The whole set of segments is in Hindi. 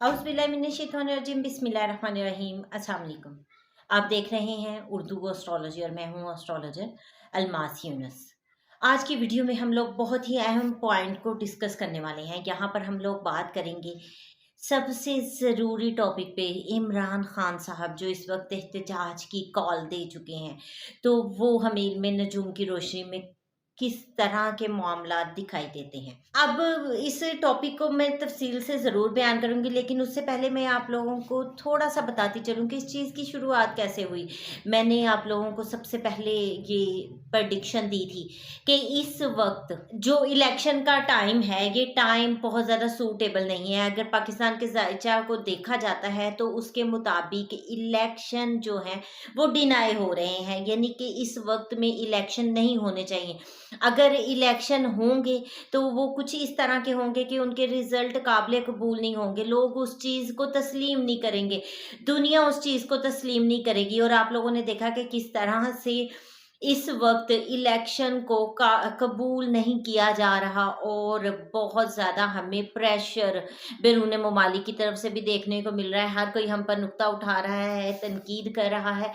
औज़ुबिल्लाहिमिनश्शैतानिर्रजीम बिस्मिल्लाहिर्रहमानिर्रहीम। अस्सलाम वालेकुम। आप देख रहे हैं उर्दू एस्ट्रोलॉजी और मैं हूँ एस्ट्रोलॉजर अलमास यूनुस। आज की वीडियो में हम लोग बहुत ही अहम पॉइंट को डिस्कस करने वाले हैं। यहाँ पर हम लोग बात करेंगे सबसे ज़रूरी टॉपिक पे। इमरान खान साहब जो इस वक्त एहतजाज की कॉल दे चुके हैं, तो वो हमें इल्म नजूम की रोशनी में किस तरह के मामलात दिखाई देते हैं। अब इस टॉपिक को मैं तफसील से ज़रूर बयान करूंगी, लेकिन उससे पहले मैं आप लोगों को थोड़ा सा बताती चलूँ कि इस चीज़ की शुरुआत कैसे हुई। मैंने आप लोगों को सबसे पहले ये प्रडिक्शन दी थी कि इस वक्त जो इलेक्शन का टाइम है, ये टाइम बहुत ज़्यादा सूटेबल नहीं है। अगर पाकिस्तान के ज़ायचा को देखा जाता है तो उसके मुताबिक इलेक्शन जो है वो डिनाई हो रहे हैं, यानी कि इस वक्त में इलेक्शन नहीं होने चाहिए। अगर इलेक्शन होंगे तो वो कुछ इस तरह के होंगे कि उनके रिजल्ट काबिल कबूल नहीं होंगे, लोग उस चीज़ को तस्लीम नहीं करेंगे, दुनिया उस चीज़ को तस्लीम नहीं करेगी। और आप लोगों ने देखा कि किस तरह से इस वक्त इलेक्शन को कबूल नहीं किया जा रहा और बहुत ज़्यादा हमें प्रेशर बैरून ममालिक की तरफ से भी देखने को मिल रहा है। हर कोई हम पर नुक्ता उठा रहा है, तनकीद कर रहा है।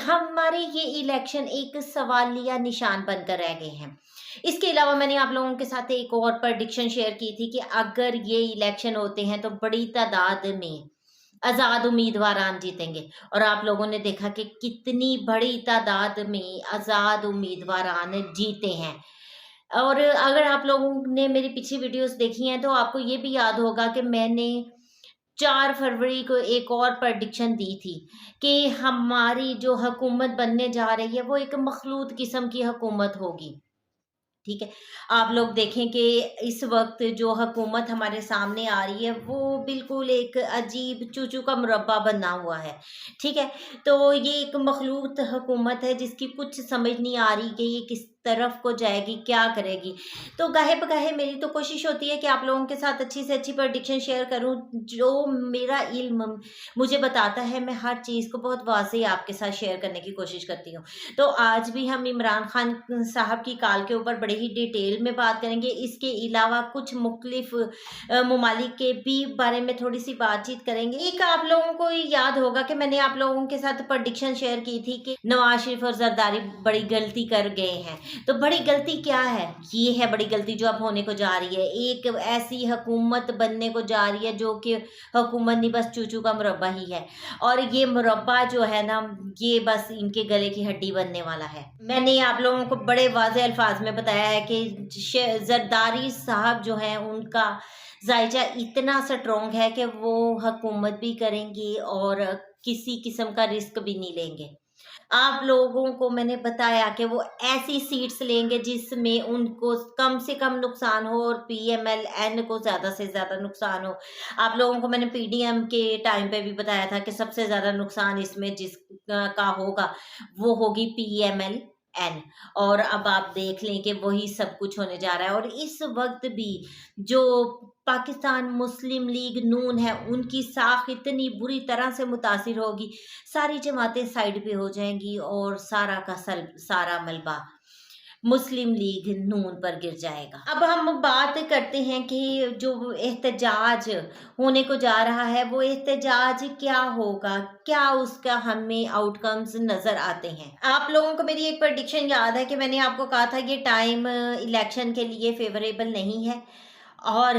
हमारे ये इलेक्शन एक सवालिया निशान बनकर रह गए हैं। इसके अलावा मैंने आप लोगों के साथ एक और प्रडिक्शन शेयर की थी कि अगर ये इलेक्शन होते हैं तो बड़ी तादाद में आज़ाद उम्मीदवार जीतेंगे। और आप लोगों ने देखा कि कितनी बड़ी तादाद में आज़ाद उम्मीदवार जीते हैं। और अगर आप लोगों ने मेरी पिछली वीडियोस देखी हैं तो आपको ये भी याद होगा कि मैंने 4 फरवरी को एक और प्रडिक्शन दी थी कि हमारी जो हुकूमत बनने जा रही है वो एक मखलूत किस्म की हुकूमत होगी। ठीक है, आप लोग देखें कि इस वक्त जो हुकूमत हमारे सामने आ रही है वो बिल्कुल एक अजीब चूचू का मुरब्बा बना हुआ है। ठीक है, तो ये एक मखलूत हुकूमत है जिसकी कुछ समझ नहीं आ रही कि ये किस तरफ को जाएगी, क्या करेगी। तो गाहे बगाहे मेरी तो कोशिश होती है कि आप लोगों के साथ अच्छी से अच्छी प्रडिक्शन शेयर करूं। जो मेरा इल्म मुझे बताता है, मैं हर चीज़ को बहुत वाज़ेह आपके साथ शेयर करने की कोशिश करती हूँ। तो आज भी हम इमरान खान साहब की कॉल के ऊपर बड़े ही डिटेल में बात करेंगे। इसके अलावा कुछ मुख्तलिफ ममालिक के भी बारे में थोड़ी सी बातचीत करेंगे। एक आप लोगों को याद होगा कि मैंने आप लोगों के साथ प्रडिक्शन शेयर की थी कि नवाज शरीफ और जरदारी बड़ी गलती कर गए हैं। तो बड़ी गलती क्या है? ये है बड़ी गलती जो अब होने को जा रही है। एक ऐसी हुकूमत बनने को जा रही है जो कि हुकूमत नहीं, बस चूचू का मुरब्बा ही है। और ये मुरब्बा जो है ना, ये बस इनके गले की हड्डी बनने वाला है। मैंने आप लोगों को बड़े वाज़ेह अल्फाज में बताया है कि जरदारी साहब जो हैं उनका जायजा इतना स्ट्रॉन्ग है कि वो हुकूमत भी करेंगी और किसी किस्म का रिस्क भी नहीं लेंगे। आप लोगों को मैंने बताया कि वो ऐसी सीट्स लेंगे जिसमें उनको कम से कम नुकसान हो और पीएमएल-एन को ज़्यादा से ज़्यादा नुकसान हो। आप लोगों को मैंने पीडीएम के टाइम पे भी बताया था कि सबसे ज़्यादा नुकसान इसमें का होगा, वो होगी पीएमएल-एन। और अब आप देख लें कि वही सब कुछ होने जा रहा है। और इस वक़्त भी जो पाकिस्तान मुस्लिम लीग नून है, उनकी साख इतनी बुरी तरह से मुतासिर होगी, सारी जमातें साइड पे हो जाएंगी और सारा का सारा मलबा मुस्लिम लीग नून पर गिर जाएगा। अब हम बात करते हैं कि जो एहतजाज होने को जा रहा है वो एहतजाज क्या होगा, क्या उसका हमें आउटकम्स नजर आते हैं। आप लोगों को मेरी एक प्रडिक्शन याद है कि मैंने आपको कहा था ये टाइम इलेक्शन के लिए फेवरेबल नहीं है और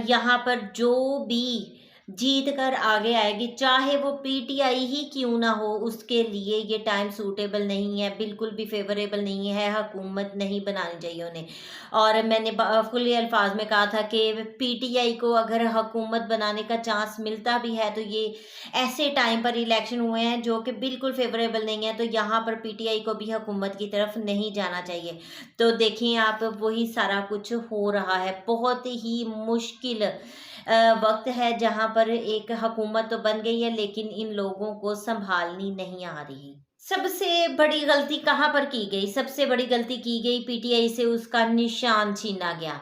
यहाँ पर जो भी जीत कर आगे आएगी, चाहे वो पीटीआई ही क्यों ना हो, उसके लिए ये टाइम सूटेबल नहीं है, बिल्कुल भी फेवरेबल नहीं है। हुकूमत नहीं बनानी चाहिए उन्हें। और मैंने खुले अल्फाज में कहा था कि पीटीआई को अगर हुकूमत बनाने का चांस मिलता भी है तो ये ऐसे टाइम पर इलेक्शन हुए हैं जो कि बिल्कुल फेवरेबल नहीं है, तो यहाँ पर पीटीआई को भी हुकूमत की तरफ नहीं जाना चाहिए। तो देखिए आप, वही सारा कुछ हो रहा है। बहुत ही मुश्किल वक्त है जहाँ पर एक हुकूमत तो बन गई है लेकिन इन लोगों को संभालनी नहीं आ रही। सबसे बड़ी गलती कहाँ पर की गई? सबसे बड़ी गलती की गई पीटीआई से उसका निशान छीना गया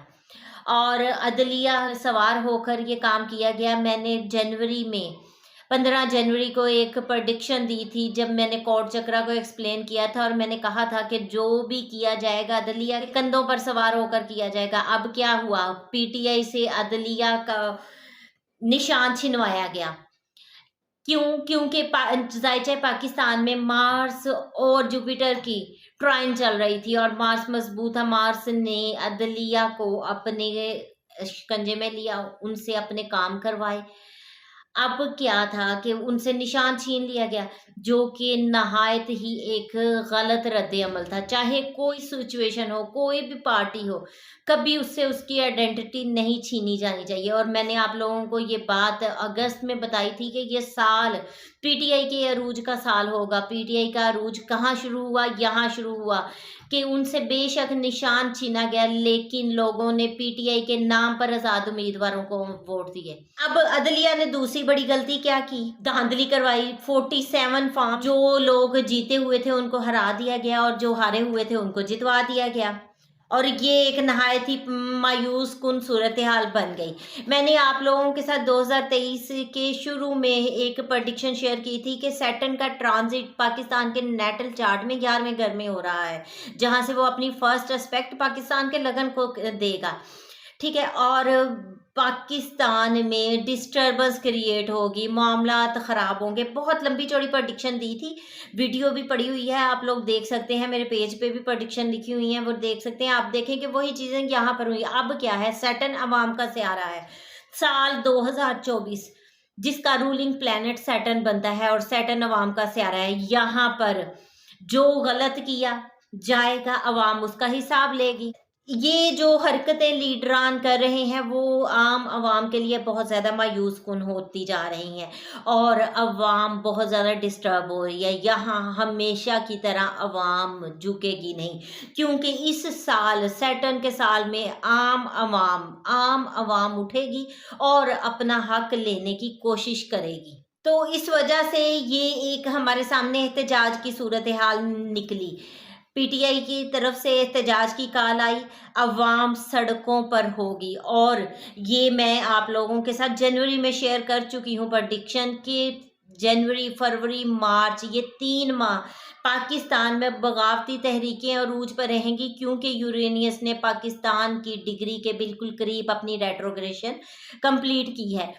और अदलिया सवार होकर ये काम किया गया। मैंने जनवरी में 15 जनवरी को एक प्रडिक्शन दी थी जब मैंने कोर्ट चक्रा को एक्सप्लेन किया था और मैंने कहा था कि जो भी किया जाएगा अदलिया के कंधों पर सवार होकर किया जाएगा। अब क्या हुआ? पीटीआई से अदलिया का निशान छिनवाया गया। क्यों? क्योंकि ज़ायचा पाकिस्तान में मार्स और जुपिटर की ट्राइन चल रही थी और मार्स मजबूत था। मार्स ने अदलिया को अपने शिकंजे में लिया, उनसे अपने काम करवाए। अब क्या था कि उनसे निशान छीन लिया गया, जो कि नहायत ही एक गलत रद्द-ए-अमल था। चाहे कोई सिचुएशन हो, कोई भी पार्टी हो, कभी उससे उसकी आइडेंटिटी नहीं छीनी जानी चाहिए। और मैंने आप लोगों को ये बात अगस्त में बताई थी कि ये साल पीटीआई के अरूज का साल होगा। पीटीआई का अरूज कहाँ शुरू हुआ? यहाँ शुरू हुआ कि उनसे बेशक निशान छीना गया, लेकिन लोगों ने पीटीआई के नाम पर आज़ाद उम्मीदवारों को वोट दिए। अब अदलिया ने दूसरी बड़ी गलती क्या की? धांधली करवाई। 47 फॉर्म जो लोग जीते हुए थे उनको हरा दिया गया और जो हारे हुए थे उनको जितवा दिया गया। और ये एक नहायत ही मायूस कुन सूरत हाल बन गई। मैंने आप लोगों के साथ 2023 के शुरू में एक प्रेडिक्शन शेयर की थी कि सैटर्न का ट्रांजिट पाकिस्तान के नेटल चार्ट में 11वें घर में हो रहा है, जहां से वो अपनी फर्स्ट एस्पेक्ट पाकिस्तान के लगन को देगा। ठीक है, और पाकिस्तान में डिस्टर्बेंस क्रिएट होगी, मामलात ख़राब होंगे। बहुत लंबी चौड़ी प्रेडिक्शन दी थी, वीडियो भी पड़ी हुई है, आप लोग देख सकते हैं। मेरे पेज पे भी प्रेडिक्शन लिखी हुई है, वो देख सकते हैं। आप देखें कि वही चीज़ें यहाँ पर हुई। अब क्या है? सैटर्न अवाम का स्यारा है। साल 2024 जिसका रूलिंग प्लैनेट सैटर्न बनता है और सैटर्न अवाम का स्यारा है। यहाँ पर जो गलत किया जाएगा, अवाम उसका हिसाब लेगी। ये जो हरकतें लीडरान कर रहे हैं वो आम आवाम के लिए बहुत ज़्यादा मायूस कुन होती जा रही हैं और अवाम बहुत ज़्यादा डिस्टर्ब हो रही है। यहाँ हमेशा की तरह अवाम झुकेगी नहीं, क्योंकि इस साल सैटर्न के साल में आम अवाम उठेगी और अपना हक लेने की कोशिश करेगी। तो इस वजह से ये एक हमारे सामने एहतजाज की सूरत हाल निकली। पीटीआई की तरफ से एहतजाज की कॉल आई, अवाम सड़कों पर होगी। और ये मैं आप लोगों के साथ जनवरी में शेयर कर चुकी हूँ प्रेडिक्शन कि जनवरी, फरवरी, मार्च ये 3 माह पाकिस्तान में बगावती तहरीकें अरूज पर रहेंगी, क्योंकि यूरेनियस ने पाकिस्तान की डिग्री के बिल्कुल करीब अपनी रेट्रोग्रेशन कंप्लीट की है।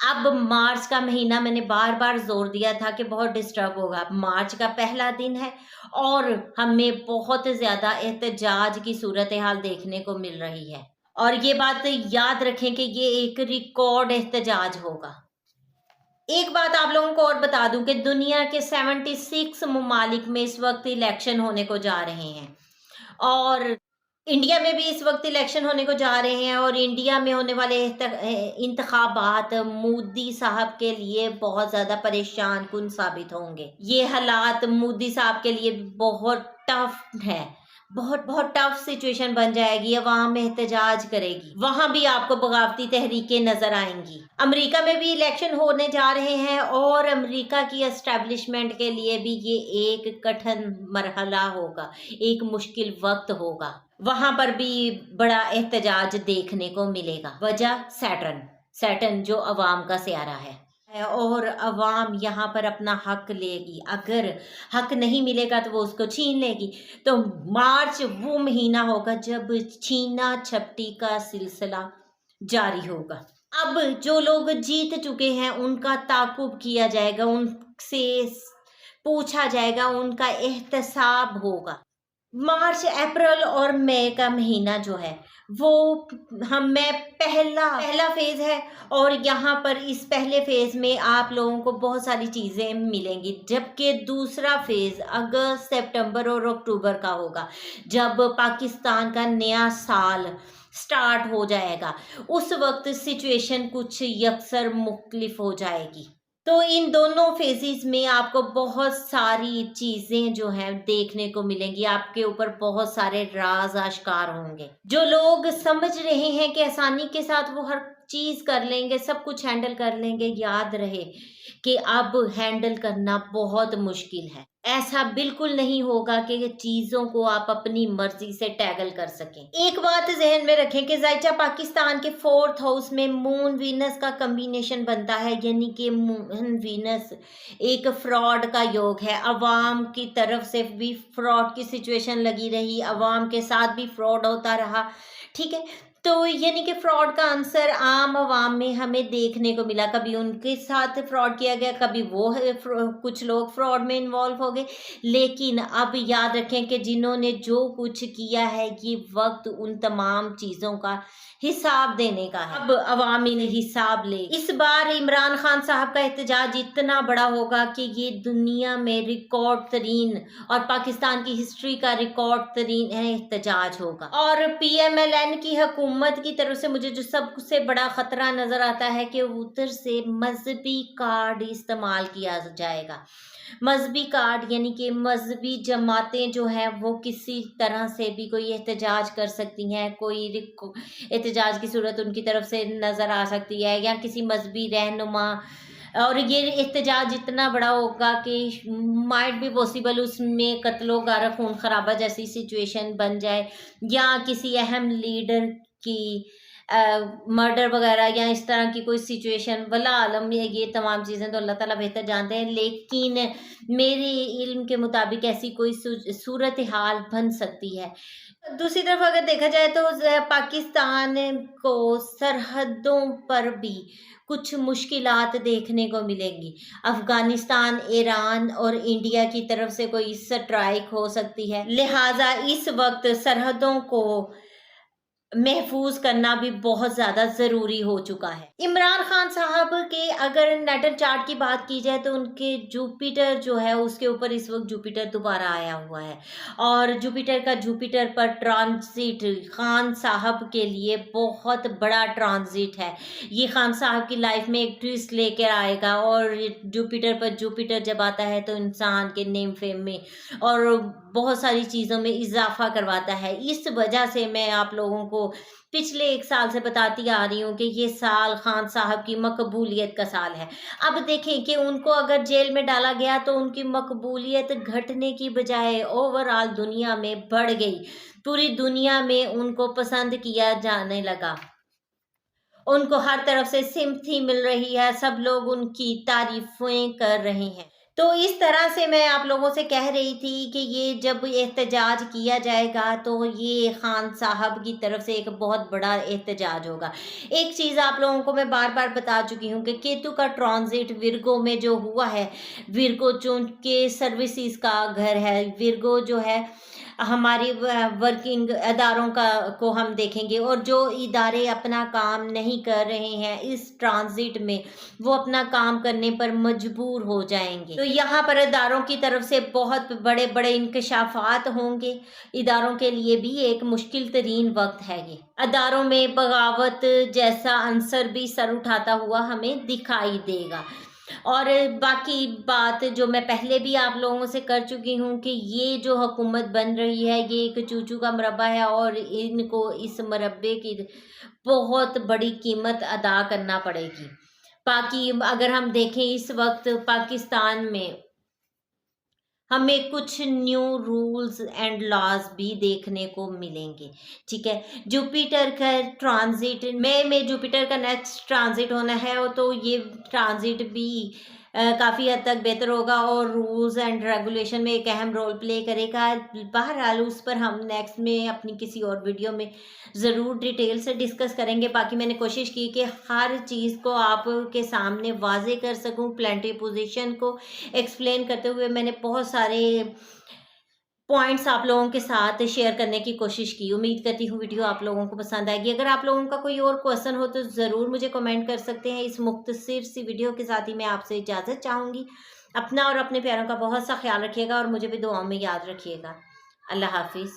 अब मार्च का महीना मैंने बार बार जोर दिया था कि बहुत डिस्टर्ब होगा। मार्च का पहला दिन है और हमें बहुत ज़्यादा एहतजाज की सूरत हाल देखने को मिल रही है। और ये बात याद रखें कि ये एक रिकॉर्ड एहतजाज होगा। एक बात आप लोगों को और बता दूं कि दुनिया के 76 ममालिक में इस वक्त इलेक्शन होने को जा रहे हैं और इंडिया में भी इस वक्त इलेक्शन होने को जा रहे हैं। और इंडिया में होने वाले इंतखाबात मोदी साहब के लिए बहुत ज़्यादा परेशान कुन साबित होंगे। ये हालात मोदी साहब के लिए बहुत टफ है, बहुत बहुत टफ सिचुएशन बन जाएगी। अवाम एहतजाज करेगी, वहां भी आपको बगावती तहरीकें नजर आएंगी। अमेरिका में भी इलेक्शन होने जा रहे हैं और अमेरिका की एस्टेब्लिशमेंट के लिए भी ये एक कठिन मरहला होगा, एक मुश्किल वक्त होगा। वहां पर भी बड़ा एहतजाज देखने को मिलेगा। वजह सैटर्न जो अवाम का स्यारा है और अवाम यहाँ पर अपना हक लेगी। अगर हक नहीं मिलेगा तो वो उसको छीन लेगी। तो मार्च वो महीना होगा जब छीना झपटी का सिलसिला जारी होगा। अब जो लोग जीत चुके हैं उनका ताकुब किया जाएगा, उनसे पूछा जाएगा, उनका एहतसाब होगा। मार्च, अप्रैल और मई का महीना जो है वो मैं पहला फेज है और यहाँ पर इस पहले फेज में आप लोगों को बहुत सारी चीज़ें मिलेंगी, जबकि दूसरा फेज अगस्त, सितंबर और अक्टूबर का होगा, जब पाकिस्तान का नया साल स्टार्ट हो जाएगा। उस वक्त सिचुएशन कुछ यकसर मुख्तलिफ हो जाएगी। तो इन दोनों फेजेस में आपको बहुत सारी चीजें जो हैं देखने को मिलेंगी, आपके ऊपर बहुत सारे राज आश्कार होंगे। जो लोग समझ रहे हैं कि आसानी के साथ वो हर चीज कर लेंगे, सब कुछ हैंडल कर लेंगे, याद रहे कि अब हैंडल करना बहुत मुश्किल है। ऐसा बिल्कुल नहीं होगा कि चीजों को आप अपनी मर्जी से टैगल कर सकें। एक बात जहन में रखें कि ज़ायचा पाकिस्तान के 4th हाउस में मून वीनस का कम्बिनेशन बनता है, यानी कि मून वीनस एक फ्रॉड का योग है। अवाम की तरफ से भी फ्रॉड की सिचुएशन लगी रही, अवाम के साथ भी फ्रॉड होता रहा। ठीक है, तो यानी कि फ्रॉड का आंसर आम आवाम में हमें देखने को मिला। कभी उनके साथ फ्रॉड किया गया, कभी वो कुछ लोग फ्रॉड में इन्वॉल्व हो गए। लेकिन अब याद रखें कि जिन्होंने जो कुछ किया है, ये वक्त उन तमाम चीज़ों का हिसाब देने का है। अब अवामी ने हिसाब ले। इस बार इमरान खान साहब का एहतजाज इतना बड़ा होगा कि ये दुनिया में रिकॉर्ड तरीन और पाकिस्तान की हिस्ट्री का रिकॉर्ड तरीन एहतजाज होगा। और PMLN की हुकूमत की तरफ से मुझे जो सबसे बड़ा खतरा नजर आता है कि उधर से मजहबी कार्ड इस्तेमाल किया जाएगा। मजहबी कार्ड यानी कि मजहबी जमातें जो हैं वो किसी तरह से भी कोई एहतजाज कर सकती हैं, कोई एहतजाज की सूरत उनकी तरफ से नज़र आ सकती है, या किसी मजहबी रहनुमा। और ये एहतजाज इतना बड़ा होगा कि माइट भी पॉसिबल उसमें कत्लो गारा खून खराबा जैसी सिचुएशन बन जाए, या किसी अहम लीडर की मर्डर वगैरह या इस तरह की कोई सिचुएशन। वल्लाह आलम, ये तमाम चीज़ें तो अल्लाह ताला बेहतर जानते हैं, लेकिन मेरे इल्म के मुताबिक ऐसी कोई सूरत हाल बन सकती है। दूसरी तरफ अगर देखा जाए तो पाकिस्तान को सरहदों पर भी कुछ मुश्किलात देखने को मिलेंगी। अफगानिस्तान, ईरान और इंडिया की तरफ से कोई स्ट्राइक हो सकती है, लिहाजा इस वक्त सरहदों को महफूज करना भी बहुत ज़्यादा ज़रूरी हो चुका है। इमरान खान साहब के अगर नेटल चार्ट की बात की जाए तो उनके जुपिटर जो है उसके ऊपर इस वक्त जुपिटर दोबारा आया हुआ है, और जुपिटर पर ट्रांजिट खान साहब के लिए बहुत बड़ा ट्रांजिट है। ये खान साहब की लाइफ में एक ट्विस्ट लेकर आएगा, और जुपिटर पर जुपिटर जब आता है तो इंसान के नेम फेम में और बहुत सारी चीज़ों में इजाफा करवाता है। इस वजह से मैं आप लोगों को पिछले 1 साल से बताती आ रही हूँ कि ये साल खान साहब की मकबूलियत का साल है। अब देखें कि उनको अगर जेल में डाला गया तो उनकी मकबूलियत घटने की बजाय ओवरऑल दुनिया में बढ़ गई। पूरी दुनिया में उनको पसंद किया जाने लगा, उनको हर तरफ से सिम्पथी मिल रही है, सब लोग उनकी तारीफें कर रहे हैं। तो इस तरह से मैं आप लोगों से कह रही थी कि ये जब एहतजाज किया जाएगा तो ये खान साहब की तरफ से एक बहुत बड़ा एहतजाज होगा। एक चीज़ आप लोगों को मैं बार बार बता चुकी हूँ कि केतु का ट्रांजिट विर्गो में जो हुआ है, विर्गो चूंकि सर्विसेज का घर है, विर्गो जो है हमारी वर्किंग अदारों को हम देखेंगे, और जो इदारे अपना काम नहीं कर रहे हैं इस ट्रांजिट में वो अपना काम करने पर मजबूर हो जाएंगे। तो यहाँ पर इदारों की तरफ से बहुत बड़े बड़े इंकशाफात होंगे। इदारों के लिए भी एक मुश्किल तरीन वक्त है ये। अदारों में बगावत जैसा अंसर भी सर उठाता हुआ हमें दिखाई देगा। और बाकी बात जो मैं पहले भी आप लोगों से कर चुकी हूँ कि ये जो हुकूमत बन रही है ये एक चूचू का मरबा है, और इनको इस मरबे की बहुत बड़ी कीमत अदा करना पड़ेगी। बाकी अगर हम देखें इस वक्त पाकिस्तान में हमें कुछ न्यू रूल्स एंड लॉज भी देखने को मिलेंगे। ठीक है, जुपिटर का ट्रांजिट मई में जुपिटर का नेक्स्ट ट्रांजिट होना है, और तो ये ट्रांजिट भी काफ़ी हद तक बेहतर होगा और रूल्स एंड रेगुलेशन में एक अहम रोल प्ले करेगा। बहरहाल उस पर हम नेक्स्ट में अपनी किसी और वीडियो में ज़रूर डिटेल से डिस्कस करेंगे। बाकी मैंने कोशिश की कि हर चीज़ को आपके सामने वाजे कर सकूं। प्लानिटरी पोजीशन को एक्सप्लेन करते हुए मैंने बहुत सारे पॉइंट्स आप लोगों के साथ शेयर करने की कोशिश की। उम्मीद करती हूँ वीडियो आप लोगों को पसंद आएगी। अगर आप लोगों का कोई और क्वेश्चन हो तो ज़रूर मुझे कमेंट कर सकते हैं। इस मुख्तसर सी वीडियो के साथ ही मैं आपसे इजाज़त चाहूँगी। अपना और अपने प्यारों का बहुत सा ख्याल रखिएगा और मुझे भी दुआओं में याद रखिएगा। अल्लाह हाफिज़।